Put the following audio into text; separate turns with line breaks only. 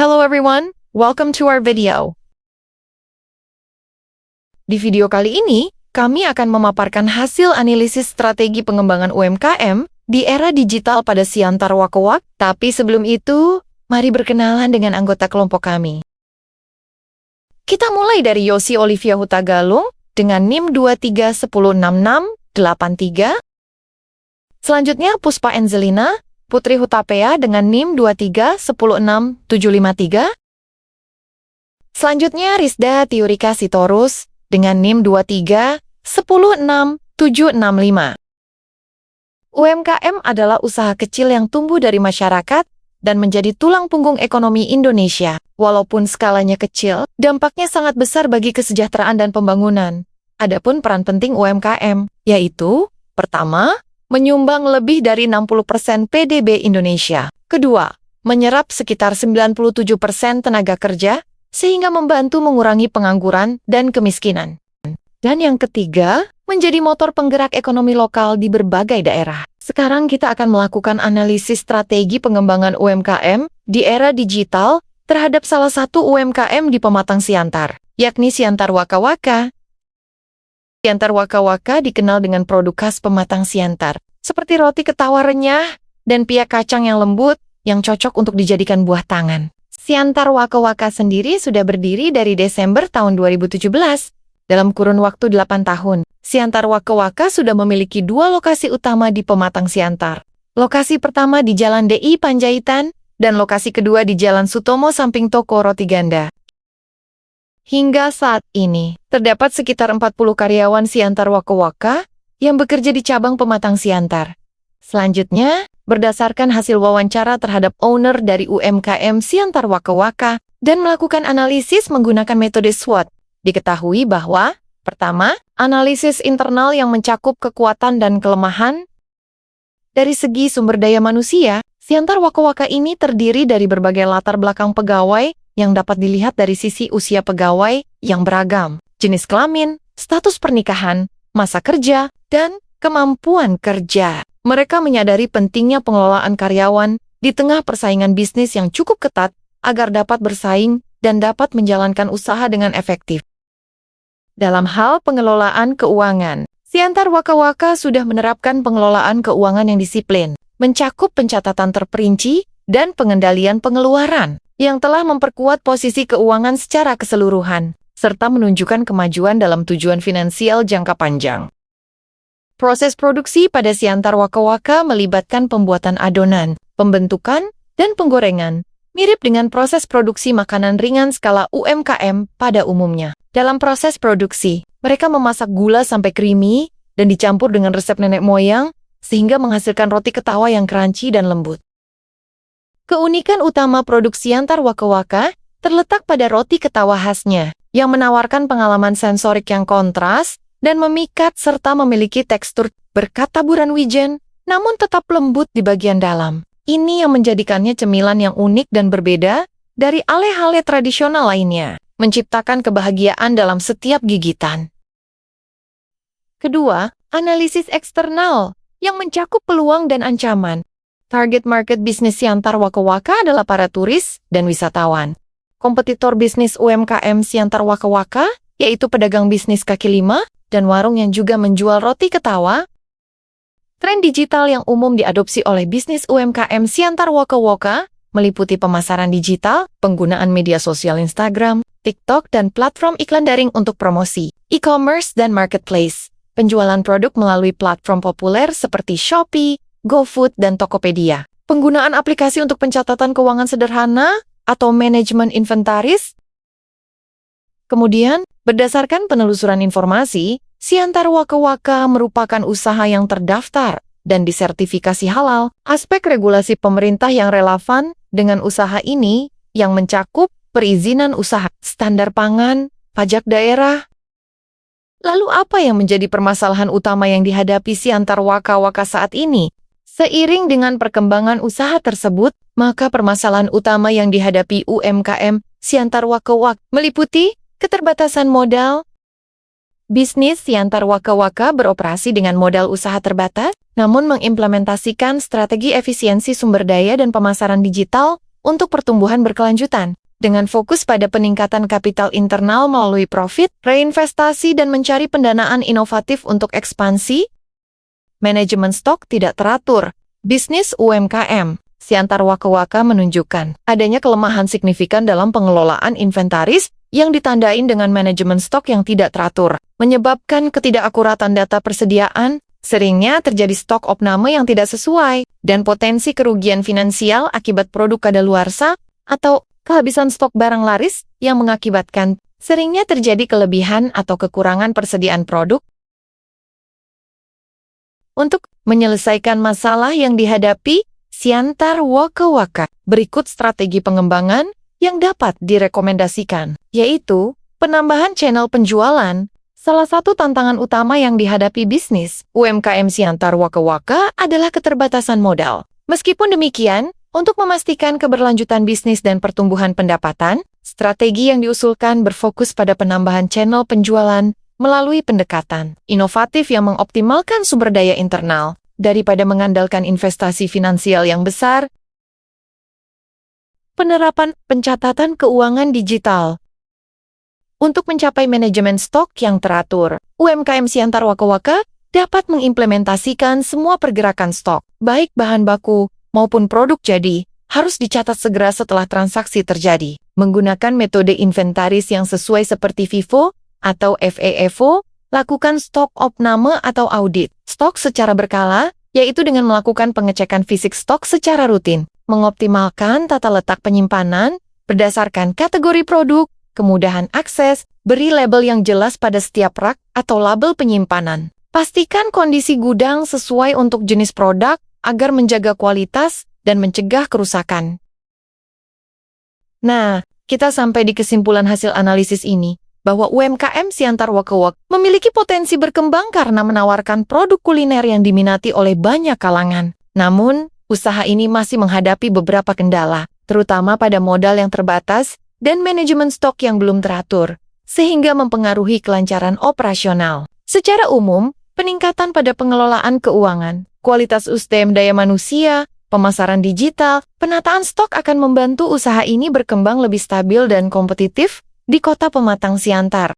Hello everyone, welcome to our video. Di video kali ini, kami akan memaparkan hasil analisis strategi pengembangan UMKM di era digital pada Siantar Wakawak. Tapi sebelum itu, mari berkenalan dengan anggota kelompok kami. Kita mulai dari Yosi Olivia Hutagalung dengan NIM 23106683. Selanjutnya Puspa Enzelina Putri Hutapea dengan NIM 2316753. Selanjutnya Rizda Tiurika Sitorus dengan NIM 2316765. UMKM adalah usaha kecil yang tumbuh dari masyarakat dan menjadi tulang punggung ekonomi Indonesia. Walaupun skalanya kecil, dampaknya sangat besar bagi kesejahteraan dan pembangunan. Adapun peran penting UMKM, yaitu, pertama, menyumbang lebih dari 60% PDB Indonesia. Kedua, menyerap sekitar 97% tenaga kerja, sehingga membantu mengurangi pengangguran dan kemiskinan. Dan yang ketiga, menjadi motor penggerak ekonomi lokal di berbagai daerah. Sekarang kita akan melakukan analisis strategi pengembangan UMKM di era digital terhadap salah satu UMKM di Pematang Siantar, yakni Siantar Wakawaka. Siantar Wakawaka dikenal dengan produk khas Pematang Siantar, seperti roti ketawar renyah dan pia kacang yang lembut yang cocok untuk dijadikan buah tangan. Siantar Wakawaka sendiri sudah berdiri dari Desember tahun 2017. Dalam kurun waktu 8 tahun, Siantar Wakawaka sudah memiliki 2 lokasi utama di Pematang Siantar. Lokasi pertama di Jalan DI Panjaitan, dan lokasi kedua di Jalan Sutomo samping toko roti ganda. Hingga saat ini, terdapat sekitar 40 karyawan Siantar Wakawaka yang bekerja di cabang Pematang Siantar. Selanjutnya, berdasarkan hasil wawancara terhadap owner dari UMKM Siantar Wakawaka dan melakukan analisis menggunakan metode SWOT, diketahui bahwa, pertama, analisis internal yang mencakup kekuatan dan kelemahan. Dari segi sumber daya manusia, Siantar Wakawaka ini terdiri dari berbagai latar belakang pegawai yang dapat dilihat dari sisi usia pegawai yang beragam, jenis kelamin, status pernikahan, masa kerja, dan kemampuan kerja. Mereka menyadari pentingnya pengelolaan karyawan di tengah persaingan bisnis yang cukup ketat agar dapat bersaing dan dapat menjalankan usaha dengan efektif. Dalam hal pengelolaan keuangan, Siantar Wakawaka sudah menerapkan pengelolaan keuangan yang disiplin, mencakup pencatatan terperinci dan pengendalian pengeluaran, yang telah memperkuat posisi keuangan secara keseluruhan, serta menunjukkan kemajuan dalam tujuan finansial jangka panjang. Proses produksi pada Siantar Wakawaka melibatkan pembuatan adonan, pembentukan, dan penggorengan, mirip dengan proses produksi makanan ringan skala UMKM pada umumnya. Dalam proses produksi, mereka memasak gula sampai creamy dan dicampur dengan resep nenek moyang, sehingga menghasilkan roti ketawa yang crunchy dan lembut. Keunikan utama produk Siantar Wakawaka terletak pada roti ketawa khasnya, yang menawarkan pengalaman sensorik yang kontras dan memikat serta memiliki tekstur berkat taburan wijen, namun tetap lembut di bagian dalam. Ini yang menjadikannya cemilan yang unik dan berbeda dari ale-ale tradisional lainnya, menciptakan kebahagiaan dalam setiap gigitan. Kedua, analisis eksternal yang mencakup peluang dan ancaman. Target market bisnis Siantar Wakawaka adalah para turis dan wisatawan. Kompetitor bisnis UMKM Siantar Wakawaka, yaitu pedagang bisnis kaki lima dan warung yang juga menjual roti ketawa. Tren digital yang umum diadopsi oleh bisnis UMKM Siantar Wakawaka meliputi pemasaran digital, penggunaan media sosial Instagram, TikTok, dan platform iklan daring untuk promosi, e-commerce, dan marketplace. Penjualan produk melalui platform populer seperti Shopee, GoFood, dan Tokopedia. Penggunaan aplikasi untuk pencatatan keuangan sederhana atau manajemen inventaris. Kemudian, berdasarkan penelusuran informasi, Siantar Wakawaka merupakan usaha yang terdaftar dan disertifikasi halal. Aspek regulasi pemerintah yang relevan dengan usaha ini yang mencakup perizinan usaha, standar pangan, pajak daerah. Lalu apa yang menjadi permasalahan utama yang dihadapi Siantar Wakawaka saat ini? Seiring dengan perkembangan usaha tersebut, maka permasalahan utama yang dihadapi UMKM Siantar Wakawaka meliputi keterbatasan modal. Bisnis Siantar Wakawaka beroperasi dengan modal usaha terbatas, namun mengimplementasikan strategi efisiensi sumber daya dan pemasaran digital untuk pertumbuhan berkelanjutan, dengan fokus pada peningkatan kapital internal melalui profit, reinvestasi, dan mencari pendanaan inovatif untuk ekspansi. Manajemen stok tidak teratur. Bisnis UMKM Siantar Waka-Waka menunjukkan adanya kelemahan signifikan dalam pengelolaan inventaris yang ditandain dengan manajemen stok yang tidak teratur, menyebabkan ketidakakuratan data persediaan, seringnya terjadi stok opname yang tidak sesuai, dan potensi kerugian finansial akibat produk kadaluarsa atau kehabisan stok barang laris yang mengakibatkan seringnya terjadi kelebihan atau kekurangan persediaan produk. Untuk menyelesaikan masalah yang dihadapi Siantar Waka-Waka, berikut strategi pengembangan yang dapat direkomendasikan, yaitu penambahan channel penjualan. Salah satu tantangan utama yang dihadapi bisnis UMKM Siantar Waka-Waka adalah keterbatasan modal. Meskipun demikian, untuk memastikan keberlanjutan bisnis dan pertumbuhan pendapatan, strategi yang diusulkan berfokus pada penambahan channel penjualan melalui pendekatan inovatif yang mengoptimalkan sumber daya internal daripada mengandalkan investasi finansial yang besar. Penerapan pencatatan keuangan digital. Untuk mencapai manajemen stok yang teratur, UMKM Siantar Waka-Waka dapat mengimplementasikan semua pergerakan stok, baik bahan baku maupun produk jadi, harus dicatat segera setelah transaksi terjadi. Menggunakan metode inventaris yang sesuai seperti FIFO atau FAFO, lakukan stok opname atau audit stok secara berkala, yaitu dengan melakukan pengecekan fisik stok secara rutin, mengoptimalkan tata letak penyimpanan berdasarkan kategori produk, kemudahan akses, beri label yang jelas pada setiap rak atau label penyimpanan. Pastikan kondisi gudang sesuai untuk jenis produk agar menjaga kualitas dan mencegah kerusakan. Nah, kita sampai di kesimpulan hasil analisis ini, bahwa UMKM Siantar Waka-Waka memiliki potensi berkembang karena menawarkan produk kuliner yang diminati oleh banyak kalangan. Namun, usaha ini masih menghadapi beberapa kendala, terutama pada modal yang terbatas dan manajemen stok yang belum teratur, sehingga mempengaruhi kelancaran operasional. Secara umum, peningkatan pada pengelolaan keuangan, kualitas SDM daya manusia, pemasaran digital, penataan stok akan membantu usaha ini berkembang lebih stabil dan kompetitif di Kota Pematang Siantar.